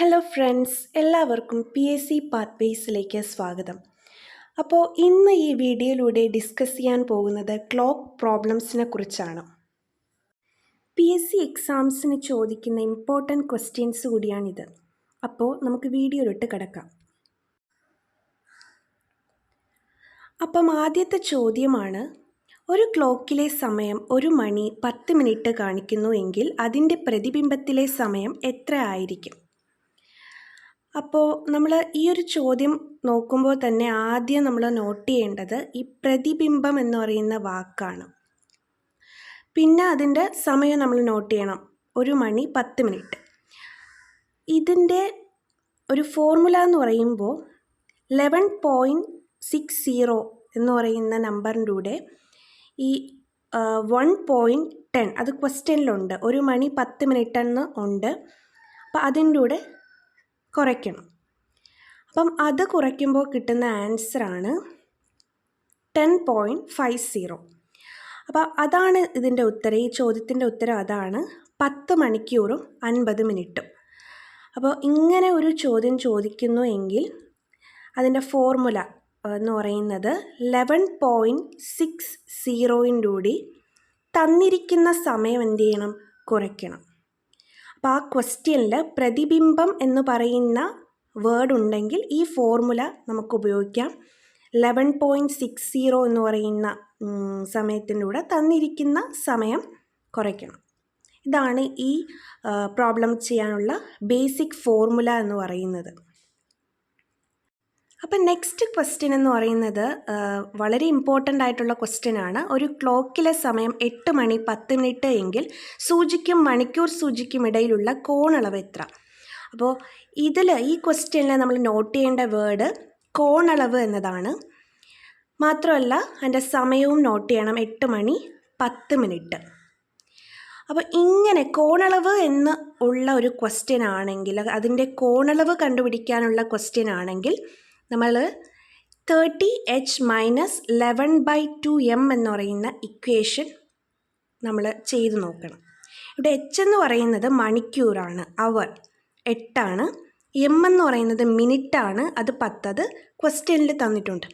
Hello friends, എല്ലാവർക്കും PSC പാത്വേസിലേക്ക് സ്വാഗതം. അപ്പോൾ ഇന്ന് ഈ വീഡിയോയിലൂടെ ഡിസ്കസ് ചെയ്യാൻ പോകുന്നത് ക്ലോക്ക് പ്രോബ്ലംസിനെ കുറിച്ചാണ്. PSC എക്സാംസിന് ചോദിക്കുന്ന ഇമ്പോർട്ടൻറ്റ് ക്വസ്റ്റ്യൻസ് കൂടിയാണിത്. അപ്പോൾ നമുക്ക് വീഡിയോയിലോട്ട് കിടക്കാം. അപ്പം ആദ്യത്തെ ചോദ്യമാണ്, ഒരു ക്ലോക്കിലെ സമയം 1 മണി 10 മിനിറ്റ് കാണിക്കുന്നു എങ്കിൽ അതിൻ്റെ പ്രതിബിംബത്തിലെ സമയം എത്ര ആയിരിക്കും? അപ്പോൾ നമ്മൾ ഈ ഒരു ചോദ്യം നോക്കുമ്പോൾ തന്നെ ആദ്യം നമ്മൾ നോട്ട് ചെയ്യേണ്ടത് ഈ പ്രതിബിംബം എന്ന് പറയുന്ന വാക്കാണ്. പിന്നെ അതിൻ്റെ സമയം നമ്മൾ നോട്ട് ചെയ്യണം, 1 മണി 10 മിനിറ്റ്. ഇതിൻ്റെ ഒരു ഫോർമുല എന്ന് പറയുമ്പോൾ 11.60 എന്ന് പറയുന്ന നമ്പറിൻ്റെ ഈ 1.10 അത് ക്വസ്റ്റ്യനിലുണ്ട്. 1 മണി 10 മിനിറ്റ് എന്ന് ഉണ്ട്. അപ്പോൾ അതിൻ്റെ കൂടെ കുറയ്ക്കണം. അപ്പം അത് കുറയ്ക്കുമ്പോൾ കിട്ടുന്ന ആൻസറാണ് 10.50. അപ്പോൾ അതാണ് ഇതിൻ്റെ ഉത്തരം. ഈ ചോദ്യത്തിൻ്റെ ഉത്തരം അതാണ്, 10 മണിക്കൂറും 50 മിനിറ്റും. അപ്പോൾ ഇങ്ങനെ ഒരു ചോദ്യം ചോദിക്കുന്നു എങ്കിൽ അതിൻ്റെ ഫോർമുല എന്ന് പറയുന്നത് 11.60 തന്നിരിക്കുന്ന സമയം എന്ത് ചെയ്യണം? കുറയ്ക്കണം. അപ്പോൾ ആ ക്വസ്റ്റ്യനിൽ പ്രതിബിംബം എന്ന് പറയുന്ന വേർഡ് ഉണ്ടെങ്കിൽ ഈ ഫോർമുല നമുക്ക് ഉപയോഗിക്കാം. 11.60 എന്ന് പറയുന്ന സമയത്തിൻ്റെ കൂടെ തന്നിരിക്കുന്ന സമയം കുറയ്ക്കണം. ഇതാണ് ഈ പ്രോബ്ലം ചെയ്യാനുള്ള ബേസിക് ഫോർമുല എന്ന് പറയുന്നത്. അപ്പം നെക്സ്റ്റ് ക്വസ്റ്റ്യൻ എന്ന് പറയുന്നത് വളരെ ഇമ്പോർട്ടൻ്റ് ആയിട്ടുള്ള ക്വസ്റ്റ്യൻ ആണ്. ഒരു ക്ലോക്കിലെ സമയം 8 മണി 10 മിനിറ്റ് എങ്കിൽ സൂചിക്കും മണിക്കൂർ സൂചിക്കും ഇടയിലുള്ള കോണളവ് എത്ര? അപ്പോൾ ഈ ക്വസ്റ്റ്യനിൽ നമ്മൾ നോട്ട് ചെയ്യേണ്ട വേർഡ് കോണളവ് എന്നതാണ്. മാത്രമല്ല അതിൻ്റെ സമയവും നോട്ട് ചെയ്യണം, 8 മണി 10 മിനിറ്റ്. അപ്പോൾ ഇങ്ങനെ കോണളവ് എന്ന് ഉള്ള ഒരു ക്വസ്റ്റ്യൻ ആണെങ്കിൽ, അതിൻ്റെ കോണളവ് കണ്ടുപിടിക്കാനുള്ള ക്വസ്റ്റ്യൻ ആണെങ്കിൽ നമ്മൾ 30h - 11/2m എന്ന് പറയുന്ന ഇക്വേഷൻ നമ്മൾ ചെയ്ത് നോക്കണം. ഇവിടെ h എന്ന് പറയുന്നത് മണിക്കൂറാണ്, അവർ 8 m എന്ന് പറയുന്നത് മിനിറ്റാണ്, അത് 10. അത് ക്വസ്റ്റ്യനിൽ തന്നിട്ടുണ്ട്.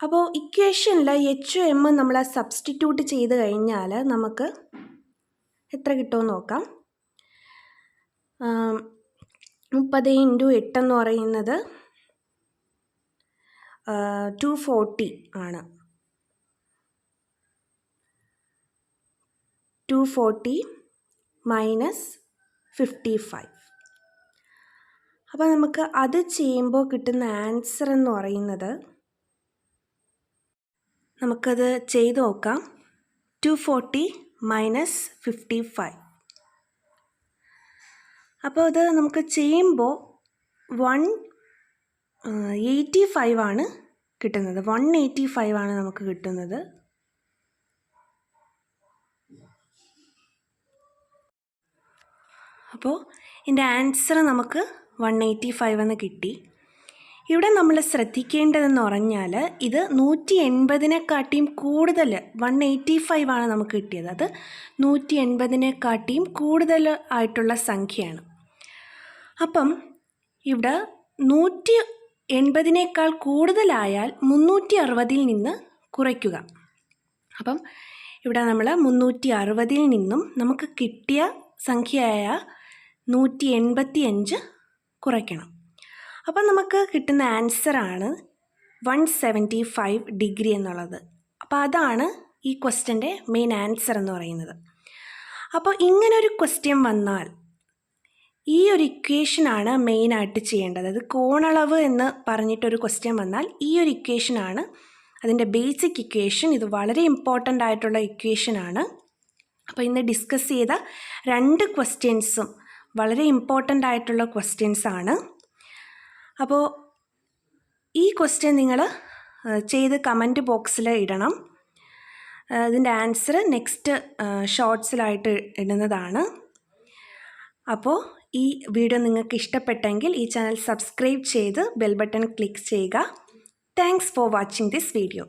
അപ്പോൾ ഇക്വേഷനിൽ h m നമ്മൾ സബ്സ്റ്റിറ്റ്യൂട്ട് ചെയ്ത് കഴിഞ്ഞാൽ നമുക്ക് എത്ര കിട്ടുമെന്ന് നോക്കാം. 30 × 8 എന്ന് പറയുന്നത് 240 ആണ്. 240 - 55. അപ്പോൾ നമുക്ക് അത് ചെയ്യുമ്പോൾ കിട്ടുന്ന ആൻസർ എന്ന് പറയുന്നത്, നമുക്കത് ചെയ്ത് നോക്കാം. 240 - 55. അപ്പോൾ അത് നമുക്ക് ചെയ്യുമ്പോൾ 185 ആണ് കിട്ടുന്നത്. 185 ആണ് നമുക്ക് കിട്ടുന്നത്. അപ്പോൾ ഇതിൻ്റെ ആൻസർ നമുക്ക് 185 എന്ന് കിട്ടി. ഇവിടെ നമ്മൾ ശ്രദ്ധിക്കേണ്ടതെന്ന് പറഞ്ഞാൽ ഇത് 180-നെക്കാട്ടിയും കൂടുതൽ, 185 ആണ് നമുക്ക് കിട്ടിയത്. അത് 180-നെക്കാട്ടിയും കൂടുതൽ ആയിട്ടുള്ള സംഖ്യയാണ്. അപ്പം ഇവിടെ 180-നേക്കാൾ കൂടുതലായാൽ 360-ൽ നിന്ന് കുറയ്ക്കുക. അപ്പം ഇവിടെ നമ്മൾ 360-ൽ നിന്നും നമുക്ക് കിട്ടിയ സംഖ്യയായ 185 കുറയ്ക്കണം. അപ്പം നമുക്ക് കിട്ടുന്ന ആൻസറാണ് 175 എന്നുള്ളത്. അപ്പോൾ അതാണ് ഈ ക്വസ്റ്റ്യൻ്റെ മെയിൻ ആൻസർ എന്ന് പറയുന്നത്. അപ്പോൾ ഇങ്ങനൊരു ക്വസ്റ്റ്യൻ വന്നാൽ ഈ ഒരു ഇക്വേഷനാണ് മെയിനായിട്ട് ചെയ്യേണ്ടത്. അത് കോണളവ് എന്ന് പറഞ്ഞിട്ടൊരു ക്വസ്റ്റ്യൻ വന്നാൽ ഈ ഒരു ഇക്വേഷനാണ് അതിൻ്റെ ബേസിക് ഇക്വേഷൻ. ഇത് വളരെ ഇമ്പോർട്ടൻ്റ് ആയിട്ടുള്ള ഇക്വേഷനാണ്. അപ്പോൾ ഇന്ന് ഡിസ്കസ് ചെയ്ത 2 ക്വസ്റ്റ്യൻസും വളരെ ഇമ്പോർട്ടൻ്റ് ആയിട്ടുള്ള ക്വസ്റ്റ്യൻസാണ്. അപ്പോൾ ഈ ക്വസ്റ്റ്യൻ നിങ്ങൾ ചെയ്ത് കമൻറ്റ് ബോക്സിൽ ഇടണം. ഇതിൻ്റെ ആൻസർ നെക്സ്റ്റ് ഷോർട്സിലായിട്ട് ഇടുന്നതാണ്. അപ്പോൾ ഈ വീഡിയോ നിങ്ങൾക്ക് ഇഷ്ടപ്പെട്ടെങ്കിൽ ഈ ചാനൽ സബ്സ്ക്രൈബ് ചെയ്ത് ബെൽ ബട്ടൺ ക്ലിക്ക് ചെയ്യുക. Thanks for watching this video.